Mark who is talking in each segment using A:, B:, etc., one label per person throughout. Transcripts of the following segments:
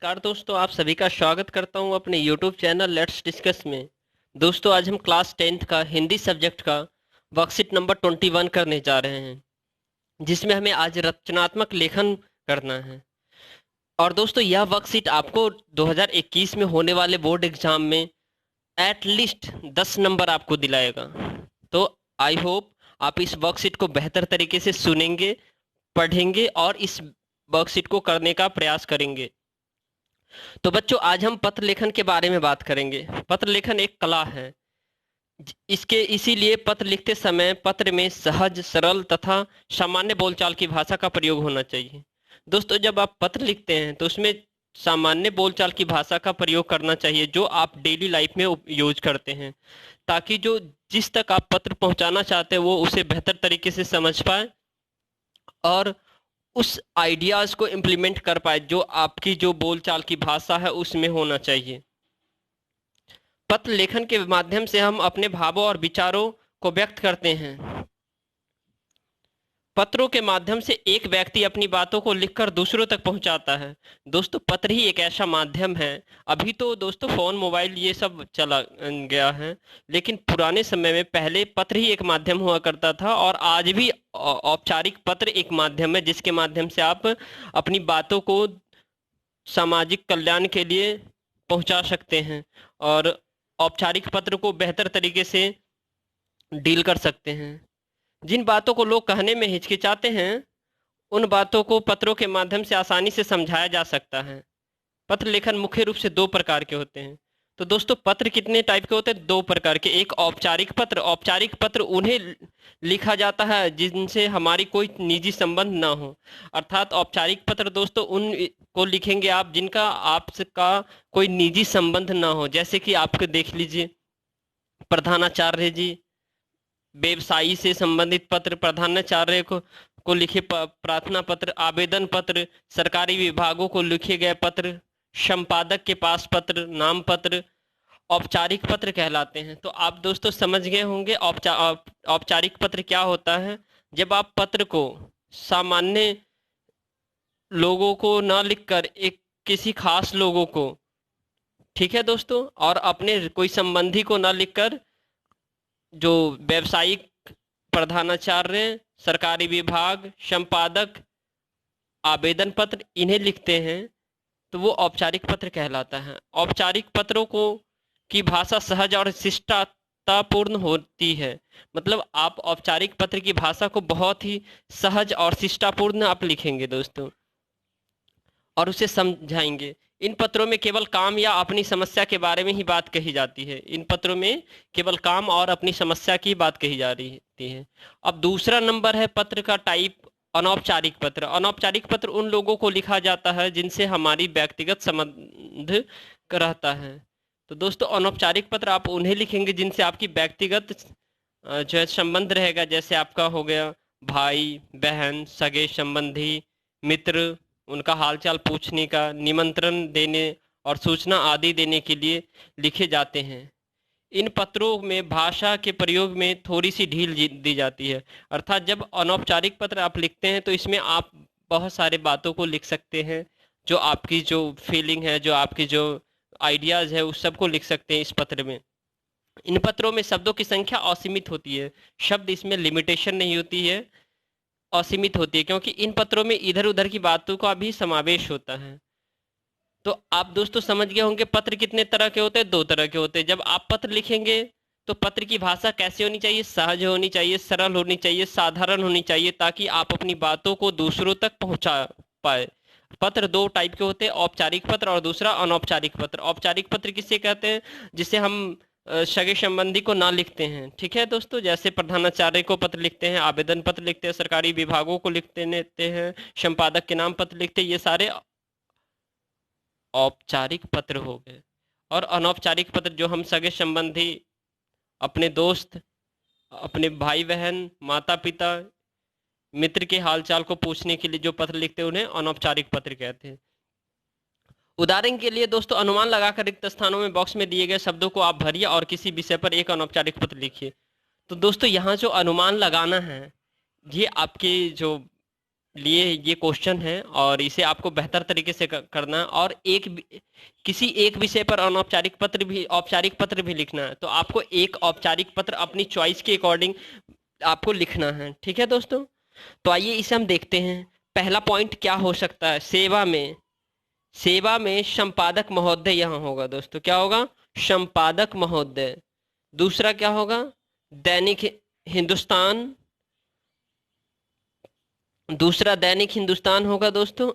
A: नमस्कार दोस्तों, आप सभी का स्वागत करता हूं अपने YouTube चैनल लेट्स डिस्कस में। दोस्तों, आज हम क्लास 10th का हिंदी सब्जेक्ट का वर्कशीट नंबर 21 करने जा रहे हैं, जिसमें हमें आज रचनात्मक लेखन करना है। और दोस्तों, यह वर्कशीट आपको 2021 में होने वाले बोर्ड एग्जाम में एट लीस्ट 10 नंबर आपको दिलाएगा। तो आई होप आप इस वर्कशीट को बेहतर तरीके से सुनेंगे, पढ़ेंगे और इस वर्कशीट को करने का प्रयास करेंगे। तो बच्चों, आज हम पत्र लेखन के बारे में बात करेंगे। पत्र लेखन एक कला है। इसके इसीलिए पत्र लिखते समय पत्र में सहज, सरल तथा सामान्य बोलचाल की भाषा का प्रयोग होना चाहिए। दोस्तों, जब आप पत्र लिखते हैं तो उसमें सामान्य बोलचाल की भाषा का प्रयोग करना चाहिए, जो आप डेली लाइफ में यूज करते हैं, ताकि जो जिस तक आप पत्र पहुंचाना चाहते हैं वो उसे बेहतर तरीके से समझ पाए और उस आइडियाज को इम्प्लीमेंट कर पाए जो आपकी जो बोलचाल की भाषा है उसमें होना चाहिए। पत्र लेखन के माध्यम से हम अपने भावों और विचारों को व्यक्त करते हैं। पत्रों के माध्यम से एक व्यक्ति अपनी बातों को लिखकर दूसरों तक पहुंचाता है। दोस्तों, पत्र ही एक ऐसा माध्यम है। अभी तो दोस्तों फोन, मोबाइल ये सब चला गया है, लेकिन पुराने समय में पहले पत्र ही एक माध्यम हुआ करता था और आज भी औपचारिक पत्र एक माध्यम है, जिसके माध्यम से आप अपनी बातों को सामाजिक कल्याण के लिए पहुंचा सकते हैं और औपचारिक पत्र को बेहतर तरीके से डील कर सकते हैं। जिन बातों को लोग कहने में हिचकिचाते हैं, उन बातों को पत्रों के माध्यम से आसानी से समझाया जा सकता है। पत्र लेखन मुख्य रूप से दो प्रकार के होते हैं। तो दोस्तों, पत्र कितने टाइप के होते हैं? दो प्रकार के। एक औपचारिक पत्र। औपचारिक पत्र उन्हें लिखा जाता है जिनसे हमारी कोई निजी संबंध ना हो। अर्थात औपचारिक पत्र दोस्तों उन को लिखेंगे आप जिनका आपका कोई निजी संबंध ना हो। जैसे कि आपको देख लीजिए, प्रधानाचार्य जी, व्यवसायी से संबंधित पत्र, प्रधानाचार्य को लिखे प्रार्थना पत्र, आवेदन पत्र, सरकारी विभागों को लिखे गए पत्र, संपादक के पास पत्र, नाम पत्र औपचारिक पत्र कहलाते हैं। तो आप दोस्तों समझ गए होंगे औपचारिक पत्र क्या होता है। जब आप पत्र को सामान्य लोगों को ना लिखकर एक किसी खास लोगों को, ठीक है दोस्तों, और अपने कोई संबंधी को ना लिखकर जो व्यावसायिक, प्रधानाचार्य, सरकारी विभाग, संपादक, आवेदन पत्र इन्हें लिखते हैं, तो वो औपचारिक पत्र कहलाता है। औपचारिक पत्रों को की भाषा सहज और शिष्टतापूर्ण होती है। मतलब आप औपचारिक पत्र की भाषा को बहुत ही सहज और शिष्टापूर्ण आप लिखेंगे दोस्तों और उसे समझाएंगे। इन पत्रों में केवल काम या अपनी समस्या के बारे में ही बात कही जाती है। इन पत्रों में केवल काम और अपनी समस्या की बात कही जा रही है। अब दूसरा नंबर है पत्र का टाइप, अनौपचारिक पत्र। अनौपचारिक पत्र उन लोगों को लिखा जाता है जिनसे हमारी व्यक्तिगत संबंध रहता है। तो दोस्तों, अनौपचारिक पत्र आप उन्हें लिखेंगे जिनसे आपकी व्यक्तिगत जो है संबंध रहेगा। जैसे आपका हो गया भाई, बहन, सगे संबंधी, मित्र, उनका हालचाल पूछने का, निमंत्रण देने और सूचना आदि देने के लिए लिखे जाते हैं। इन पत्रों में भाषा के प्रयोग में थोड़ी सी ढील दी जाती है। अर्थात जब अनौपचारिक पत्र आप लिखते हैं तो इसमें आप बहुत सारे बातों को लिख सकते हैं, जो आपकी जो फीलिंग है, जो आपकी जो आइडियाज़ है, उस सब को लिख सकते हैं इस पत्र में। इन पत्रों में शब्दों की संख्या असीमित होती है। शब्द इसमें लिमिटेशन नहीं होती है, असीमित होती है, क्योंकि इन पत्रों में इधर उधर की बातों का भी समावेश होता है। तो आप दोस्तों समझ गए होंगे पत्र कितने तरह के होते हैं? दो तरह के होते हैं। जब आप पत्र लिखेंगे तो पत्र की भाषा कैसे होनी चाहिए? सहज होनी चाहिए, सरल होनी चाहिए, साधारण होनी चाहिए, ताकि आप अपनी बातों को दूसरों तक पहुंचा पाए। पत्र दो टाइप के होते हैं, औपचारिक पत्र और दूसरा अनौपचारिक पत्र। औपचारिक पत्र किसे कहते हैं? जिसे हम सगे संबंधी को ना लिखते हैं। ठीक है दोस्तों, जैसे प्रधानाचार्य को पत्र लिखते हैं, आवेदन पत्र लिखते हैं, सरकारी विभागों को लिखते हैं, संपादक के नाम पत्र लिखते हैं, ये सारे औपचारिक पत्र हो गए। और अनौपचारिक पत्र जो हम सगे संबंधी, अपने दोस्त, अपने भाई बहन, माता पिता, मित्र के हालचाल को पूछने के लिए जो पत्र लिखते हैं उन्हें अनौपचारिक पत्र कहते हैं। उदाहरण के लिए दोस्तों, अनुमान लगाकर रिक्त स्थानों में बॉक्स में दिए गए शब्दों को आप भरिए और किसी विषय पर एक अनौपचारिक पत्र लिखिए। तो दोस्तों, यहाँ जो अनुमान लगाना है, ये आपके जो लिए ये क्वेश्चन है और इसे आपको बेहतर तरीके से करना है। और किसी एक विषय पर औपचारिक पत्र भी लिखना है। तो आपको एक औपचारिक पत्र अपनी चॉइस के अकॉर्डिंग आपको लिखना है। ठीक है दोस्तों, तो आइए इसे हम देखते हैं। पहला पॉइंट क्या हो सकता है? सेवा में संपादक महोदय यहाँ होगा दोस्तों। क्या होगा? संपादक महोदय। दूसरा क्या होगा? दैनिक हिंदुस्तान। दूसरा दैनिक हिंदुस्तान होगा दोस्तों।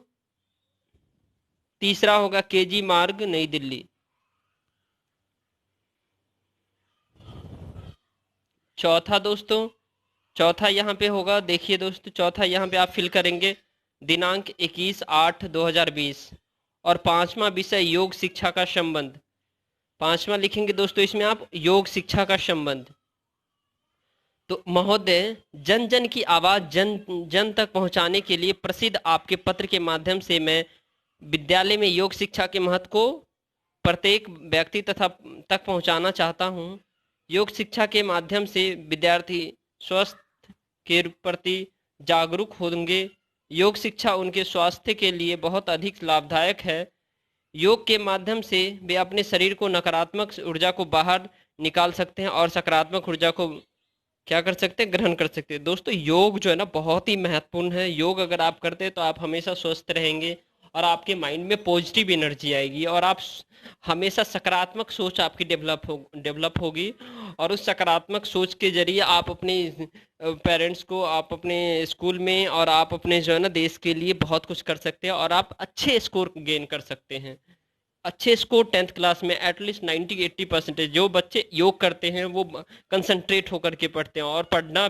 A: तीसरा होगा केजी मार्ग नई दिल्ली। चौथा यहाँ पे होगा, देखिए दोस्तों, चौथा यहाँ पे आप फिल करेंगे दिनांक 21/8/2020। और पांचवा विषय योग शिक्षा का संबंध। पांचवा लिखेंगे दोस्तों इसमें आप योग शिक्षा का संबंध। तो महोदय, जन जन की आवाज जन जन तक पहुंचाने के लिए प्रसिद्ध आपके पत्र के माध्यम से मैं विद्यालय में योग शिक्षा के महत्व को प्रत्येक व्यक्ति तक पहुंचाना चाहता हूं। योग शिक्षा के माध्यम से विद्यार्थी स्वास्थ्य के प्रति जागरूक होंगे। योग शिक्षा उनके स्वास्थ्य के लिए बहुत अधिक लाभदायक है। योग के माध्यम से वे अपने शरीर को नकारात्मक ऊर्जा को बाहर निकाल सकते हैं और सकारात्मक ऊर्जा को क्या कर सकते हैं? ग्रहण कर सकते हैं। दोस्तों, योग जो है ना बहुत ही महत्वपूर्ण है। योग अगर आप करते हैं तो आप हमेशा स्वस्थ रहेंगे और आपके माइंड में पॉजिटिव एनर्जी आएगी और आप हमेशा सकारात्मक सोच आपकी डेवलप होगी। और उस सकारात्मक सोच के जरिए आप अपने पेरेंट्स को, आप अपने स्कूल में और आप अपने जो है ना देश के लिए बहुत कुछ कर सकते हैं और आप अच्छे स्कोर गेन कर सकते हैं। अच्छे स्कोर 10th क्लास में एटलीस्ट 90-80%। जो बच्चे योग करते हैं वो कंसंट्रेट होकर के पढ़ते हैं। और पढ़ना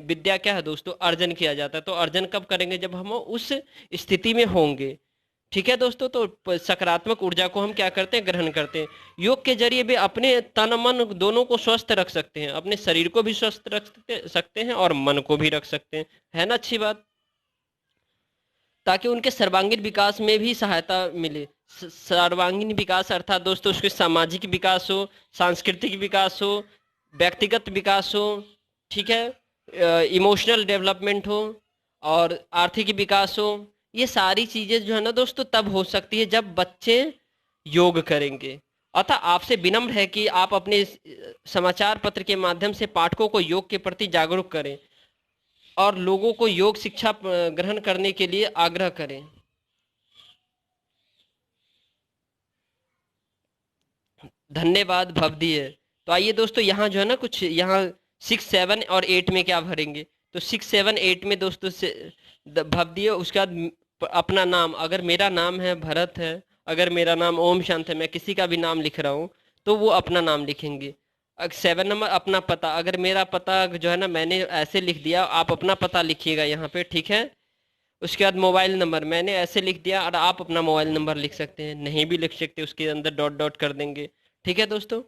A: विद्या क्या है दोस्तों? अर्जन किया जाता है। तो अर्जन कब करेंगे? जब हम उस स्थिति में होंगे। ठीक है दोस्तों, तो सकारात्मक ऊर्जा को हम क्या करते हैं? ग्रहण करते हैं। योग के जरिए वे अपने तन मन दोनों को स्वस्थ रख सकते हैं। अपने शरीर को भी स्वस्थ रख सकते हैं और मन को भी रख सकते हैं। है ना अच्छी बात? ताकि उनके सर्वांगीण विकास में भी सहायता मिले। सर्वांगीण विकास अर्थात दोस्तों उसके सामाजिक विकास हो, सांस्कृतिक विकास हो, व्यक्तिगत विकास हो, ठीक है, इमोशनल डेवलपमेंट हो और आर्थिक विकास हो। ये सारी चीजें जो है ना दोस्तों तब हो सकती है जब बच्चे योग करेंगे। अतः आपसे विनम्र है कि आप अपने समाचार पत्र के माध्यम से पाठकों को योग के प्रति जागरूक करें और लोगों को योग शिक्षा ग्रहण करने के लिए आग्रह करें। धन्यवाद भवदीय। तो आइए दोस्तों, यहाँ जो है ना कुछ यहाँ 6, 7 और 8 में क्या भरेंगे? तो 6, 7, 8 में दोस्तों से भवदीय, उसके बाद अपना नाम। अगर मेरा नाम है भरत है, अगर मेरा नाम ओम शांत है, मैं किसी का भी नाम लिख रहा हूँ तो वो अपना नाम लिखेंगे। 7 नंबर अपना पता। अगर मेरा पता जो है ना मैंने ऐसे लिख दिया, आप अपना पता लिखिएगा यहाँ पे, ठीक है। उसके बाद मोबाइल नंबर मैंने ऐसे लिख दिया और आप अपना मोबाइल नंबर लिख सकते हैं, नहीं भी लिख सकते, उसके अंदर डॉट डॉट कर देंगे। ठीक है दोस्तों,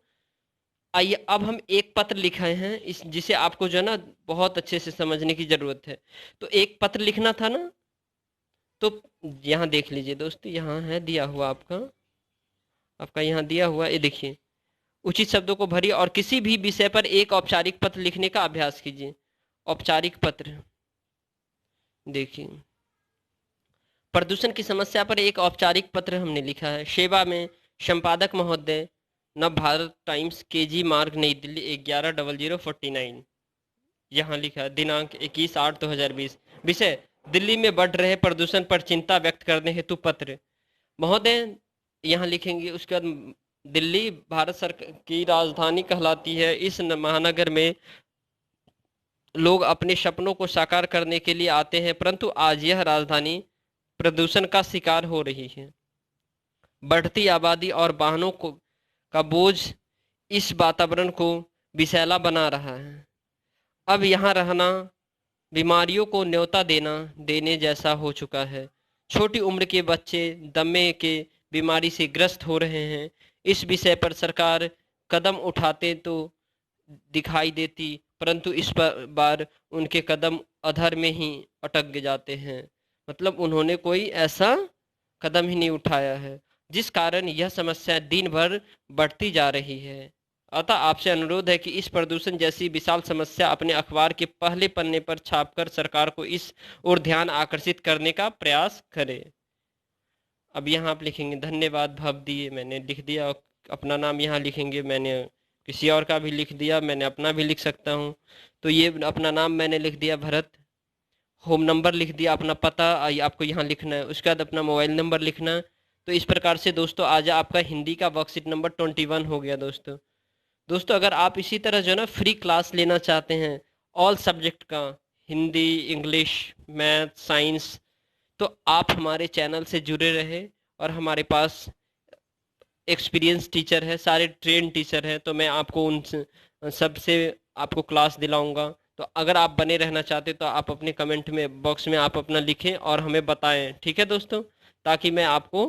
A: आइए अब हम एक पत्र लिखे हैं इस जिसे आपको जो है ना बहुत अच्छे से समझने की जरूरत है। तो एक पत्र लिखना था ना, तो यहाँ देख लीजिए दोस्तों, यहाँ है दिया हुआ आपका यहाँ दिया हुआ, ये देखिए। उचित शब्दों को भरिए और किसी भी विषय पर एक औपचारिक पत्र लिखने का अभ्यास कीजिए। औपचारिक पत्र देखिए, प्रदूषण की समस्या पर एक औपचारिक पत्र हमने लिखा है। सेवा में संपादक महोदय, नव भारत टाइम्स, केजी मार्ग नई दिल्ली 110049। यहाँ लिखा है दिनांक 21/8/2020। विषय दिल्ली में बढ़ रहे प्रदूषण पर चिंता व्यक्त करने हेतु पत्र। महोदय यहाँ लिखेंगे। उसके बाद दिल्ली भारत सरकार की राजधानी कहलाती है। इस महानगर में लोग अपने सपनों को साकार करने के लिए आते हैं, परंतु आज यह राजधानी प्रदूषण का शिकार हो रही है। बढ़ती आबादी और वाहनों को का बोझ इस वातावरण को विषैला बना रहा है। अब यहाँ रहना बीमारियों को न्योता देने जैसा हो चुका है। छोटी उम्र के बच्चे दमे के बीमारी से ग्रस्त हो रहे हैं। इस विषय पर सरकार कदम उठाते तो दिखाई देती, परंतु इस बार उनके कदम अधर में ही अटक जाते हैं। मतलब उन्होंने कोई ऐसा कदम ही नहीं उठाया है, जिस कारण यह समस्या दिन भर बढ़ती जा रही है। अतः आपसे अनुरोध है कि इस प्रदूषण जैसी विशाल समस्या अपने अखबार के पहले पन्ने पर छापकर सरकार को इस ओर ध्यान आकर्षित करने का प्रयास करें। अब यहाँ आप लिखेंगे धन्यवाद भाव दिए, मैंने लिख दिया। अपना नाम यहाँ लिखेंगे, मैंने किसी और का भी लिख दिया, मैंने अपना भी लिख सकता हूँ। तो ये अपना नाम मैंने लिख दिया भरत, होम नंबर लिख दिया, अपना पता आपको यहाँ लिखना है, उसके बाद अपना मोबाइल नंबर लिखना है। तो इस प्रकार से दोस्तों आज आपका हिंदी का वर्कशीट नंबर 21 हो गया दोस्तों। दोस्तों अगर आप इसी तरह जो है ना फ्री क्लास लेना चाहते हैं ऑल सब्जेक्ट का, हिंदी, इंग्लिश, मैथ, साइंस, तो आप हमारे चैनल से जुड़े रहे। और हमारे पास एक्सपीरियंस टीचर है, सारे ट्रेन टीचर हैं, तो मैं आपको उन सबसे आपको क्लास दिलाऊंगा। तो अगर आप बने रहना चाहते तो आप अपने कमेंट में बॉक्स में आप अपना लिखें और हमें बताएं, ठीक है दोस्तों, ताकि मैं आपको,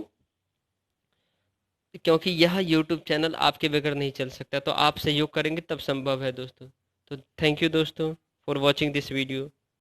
A: क्योंकि यह यूट्यूब चैनल आपके बगैर नहीं चल सकता, तो आप सहयोग करेंगे तब संभव है दोस्तों। तो थैंक यू दोस्तों फॉर वॉचिंग दिस वीडियो।